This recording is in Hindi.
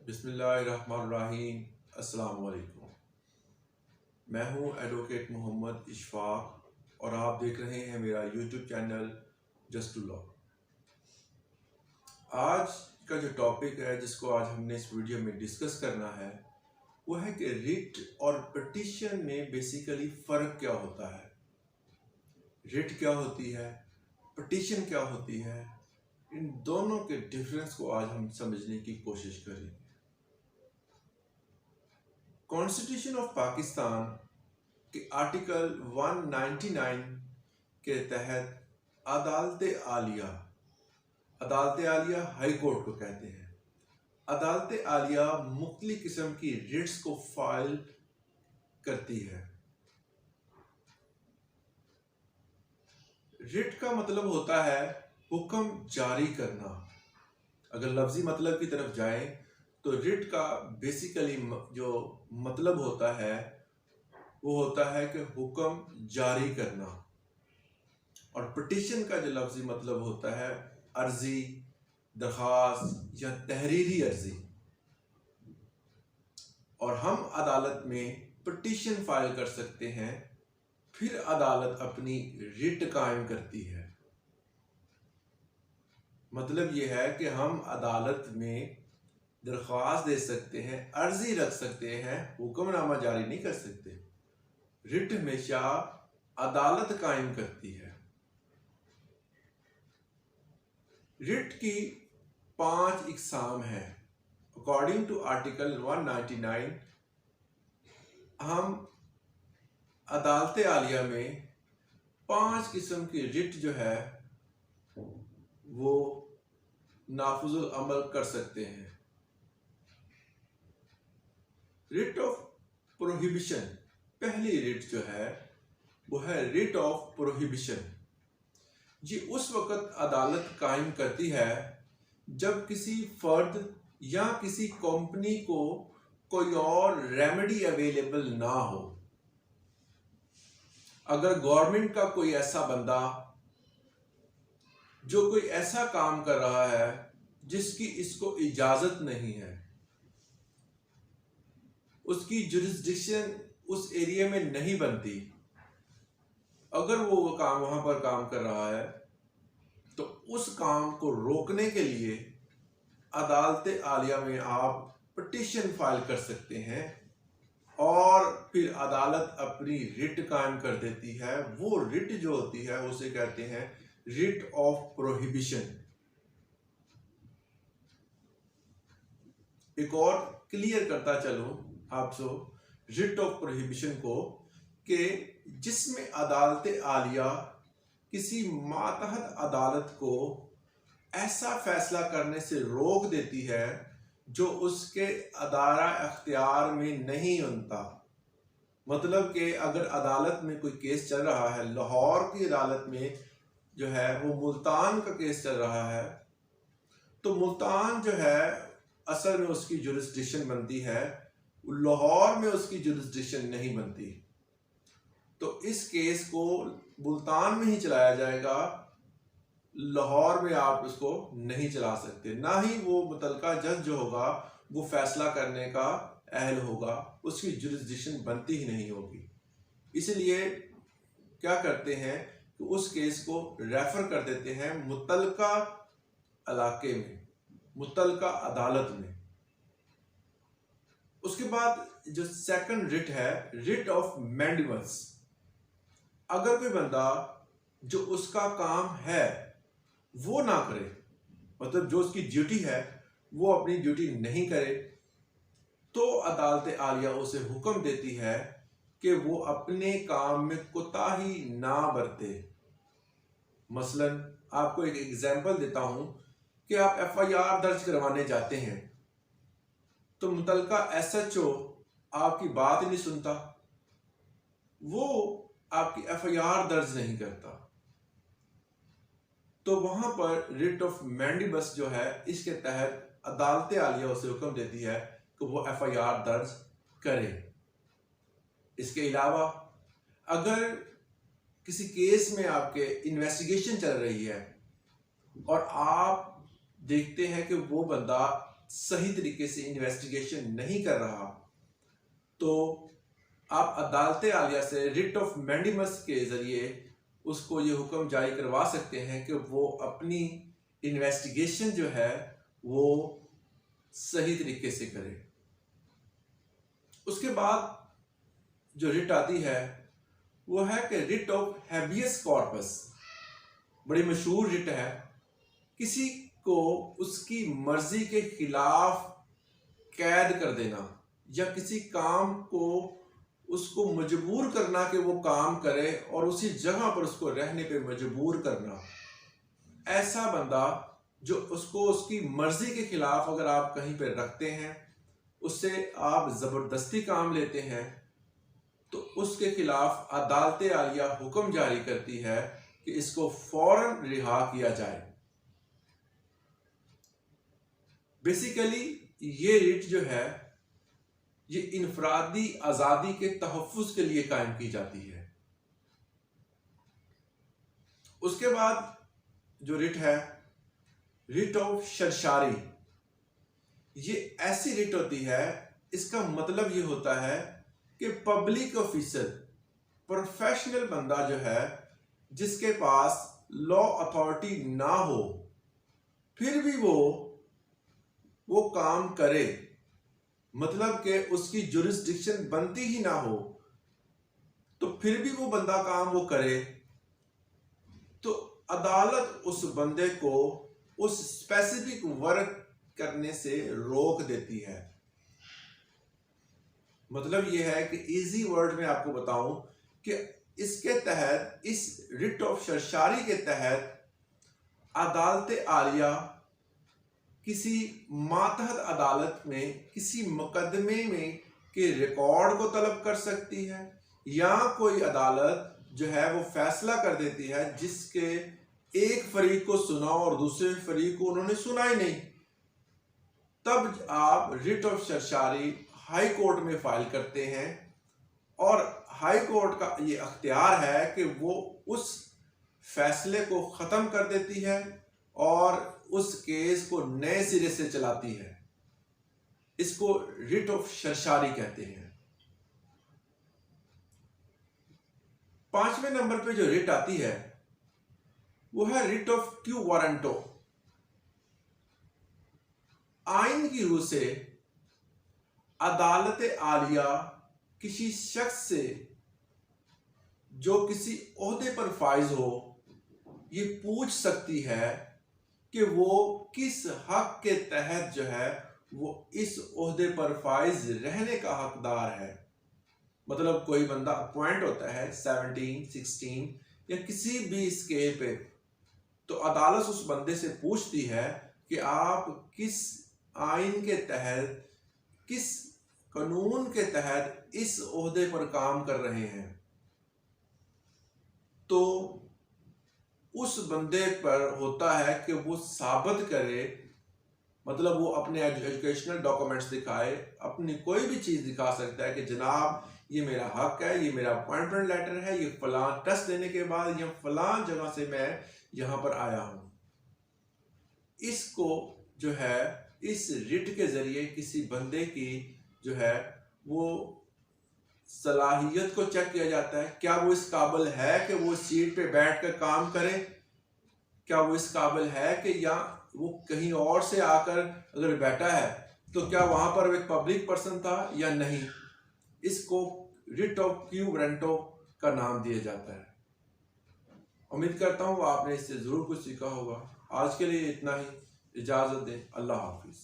बिस्मिल्लाहिर्रहमानिर्रहीम। अस्सलाम वालेकुम। मैं हूं एडवोकेट मोहम्मद इशफाक और आप देख रहे हैं मेरा YouTube channel just to law. आज का जो टॉपिक है जिसको आज हमने इस वीडियो में डिस्कस करना है वो है कि रिट और पिटीशन में बेसिकली फ़र्क क्या होता है, रिट क्या होती है, पिटीशन क्या होती है। इन दोनों के डिफरेंस को आज हम समझने की कोशिश करेंगे। कॉन्स्टिट्यूशन ऑफ पाकिस्तान के आर्टिकल 199 के तहत अदालत आलिया हाई कोर्ट को कहते हैं। अदालत आलिया मुख्तलिफ किस्म की रिट्स को फाइल करती है। रिट का मतलब होता है हुक्म जारी करना। अगर लफ्जी मतलब की तरफ जाएं तो रिट का बेसिकली जो मतलब होता है वो होता है कि हुक्म जारी करना, और पिटीशन का जो लफ्जी मतलब होता है अर्जी, दरख्वास्त या तहरीरी अर्जी। और हम अदालत में पिटीशन फाइल कर सकते हैं, फिर अदालत अपनी रिट कायम करती है। मतलब यह है कि हम अदालत में दरख्वास्त दे सकते हैं, अर्जी रख सकते हैं, हुक्मनामा जारी नहीं कर सकते। रिट हमेशा अदालत कायम करती है। रिट की 5 इकसाम है। अकॉर्डिंग टू आर्टिकल 199 हम अदालत आलिया में 5 किस्म की रिट जो है वो नाफुजुल अमल कर सकते हैं। रिट ऑफ प्रोहिबिशन, पहली रिट जो है वो है रिट ऑफ प्रोहिबिशन। ये उस वक़्त अदालत कायम करती है जब किसी फर्द या किसी कंपनी को कोई और रेमेडी अवेलेबल ना हो। अगर गवर्नमेंट का कोई ऐसा बंदा जो कोई ऐसा काम कर रहा है जिसकी इसको इजाजत नहीं है, उसकी जुरिस्डिक्शन उस एरिया में नहीं बनती, अगर वो काम वहां पर काम कर रहा है तो उस काम को रोकने के लिए अदालत आलिया में आप पिटीशन फाइल कर सकते हैं और फिर अदालत अपनी रिट कायम कर देती है। वो रिट जो होती है उसे कहते हैं रिट ऑफ प्रोहिबिशन। एक और क्लियर करता चलूं आपसे रिट ऑफ प्रोहिबिशन को, कि जिसमें अदालत आलिया किसी मातहत अदालत को ऐसा फैसला करने से रोक देती है जो उसके अदारा अख्तियार में नहीं होता। मतलब कि अगर अदालत में कोई केस चल रहा है, लाहौर की अदालत में जो है वो मुल्तान का केस चल रहा है, तो मुल्तान जो है असल में उसकी जुरिस्डिक्शन बनती है, लाहौर में उसकी जुरिस्डिक्शन नहीं बनती। तो इस केस को मुल्तान में ही चलाया जाएगा, लाहौर में आप उसको नहीं चला सकते। ना ही वो मुतलका जज जो होगा वो फैसला करने का अहल होगा, उसकी जुरिस्डिक्शन बनती ही नहीं होगी। इसलिए क्या करते हैं कि उस केस को रेफर कर देते हैं मुतलका इलाके में, मुतलका अदालत में। उसके बाद जो सेकंड रिट है रिट ऑफ मैंडिबस। अगर कोई बंदा जो उसका काम है वो ना करे, मतलब जो उसकी ड्यूटी है वो अपनी ड्यूटी नहीं करे, तो अदालत आलिया उसे हुक्म देती है कि वो अपने काम में कोताही ना बरते। मसलन आपको एक एग्जांपल देता हूं कि आप FIR दर्ज करवाने जाते हैं तो मुतलका SHO आपकी बात ही नहीं सुनता, वो आपकी FIR दर्ज नहीं करता। तो वहां पर रिट ऑफ मैंडिबस जो है इसके तहत अदालत आलिया उसे हुक्म देती है कि वो FIR दर्ज करे। इसके अलावा अगर किसी केस में आपके इन्वेस्टिगेशन चल रही है और आप देखते हैं कि वो बंदा सही तरीके से इन्वेस्टिगेशन नहीं कर रहा, तो आप अदालत आलिया से रिट ऑफ मैंडेमस के जरिए उसको ये हुक्म जारी करवा सकते हैं कि वो अपनी इन्वेस्टिगेशन जो है वो सही तरीके से करे। उसके बाद जो रिट आती है वो है कि रिट ऑफ हैबियस कॉर्पस। बड़ी मशहूर रिट है। किसी को उसकी मर्जी के खिलाफ कैद कर देना या किसी काम को उसको मजबूर करना कि वो काम करे और उसी जगह पर उसको रहने पे मजबूर करना। ऐसा बंदा जो उसको उसकी मर्जी के खिलाफ अगर आप कहीं पे रखते हैं, उससे आप जबरदस्ती काम लेते हैं, तो उसके खिलाफ अदालत आलिया हुक्म जारी करती है कि इसको फौरन रिहा किया जाए। बेसिकली ये रिट जो है ये इनफरादी आजादी के तहफ्फुज के लिए कायम की जाती है। उसके बाद जो रिट है रिट ऑफ सरशारी। ये ऐसी रिट होती है, इसका मतलब ये होता है कि पब्लिक ऑफिसर, प्रोफेशनल बंदा जो है जिसके पास लॉ अथॉरिटी ना हो फिर भी वो काम करे, मतलब कि उसकी जुरिस्डिक्शन बनती ही ना हो तो फिर भी वो बंदा काम वो करे, तो अदालत उस बंदे को उस स्पेसिफिक वर्क करने से रोक देती है। मतलब ये है कि इजी वर्ड में आपको बताऊं कि इसके तहत, इस रिट ऑफ सरशारी के तहत अदालत आलिया किसी मातहत अदालत में किसी मुकदमे में के रिकॉर्ड को तलब कर सकती है, या कोई अदालत जो है वो फैसला कर देती है जिसके एक फरीक को सुना और दूसरे फरीक को उन्होंने सुना ही नहीं, तब आप रिट ऑफ सरशारी हाई कोर्ट में फाइल करते हैं और हाई कोर्ट का ये अख्तियार है कि वो उस फैसले को ख़त्म कर देती है और उस केस को नए सिरे से चलाती है। इसको रिट ऑफ सरशारी कहते हैं। 5वें नंबर पे जो रिट आती है वो है रिट ऑफ क्यू वारंटो। आइन की रूह से अदालत आलिया किसी शख्स से जो किसी ओहदे पर फाइज हो ये पूछ सकती है कि वो किस हक के तहत जो है वो इस ओहदे पर फाइज रहने का हकदार है। मतलब कोई बंदा अपॉइंट होता है 17, 16 या किसी भी स्केल पे, तो अदालत उस बंदे से पूछती है कि आप किस आइन के तहत, किस कानून के तहत इस ओहदे पर काम कर रहे हैं। तो उस बंदे पर होता है कि वो साबित करे, मतलब वो अपने एजुकेशनल डॉक्यूमेंट्स दिखाए, अपनी कोई भी चीज़ दिखा सकता है कि जनाब ये मेरा हक है, ये मेरा अपॉइंटमेंट लेटर है, ये फलां टेस्ट देने के बाद या फलां जगह से मैं यहाँ पर आया हूँ। इसको जो है इस रिट के ज़रिए किसी बंदे की जो है वो सलाहियत को चेक किया जाता है। क्या वो इस काबिल है कि वो सीट पे बैठ कर काम करे? क्या वो इस काबिल है कि या वो कहीं और से आकर अगर बैठा है तो क्या वहां पर एक पब्लिक पर्सन था या नहीं? इसको रिट ऑफ क्यू वारंटो का नाम दिया जाता है। उम्मीद करता हूँ आपने इससे जरूर कुछ सीखा होगा। आज के लिए इतना ही। इजाजत दें। अल्लाह हाफिज।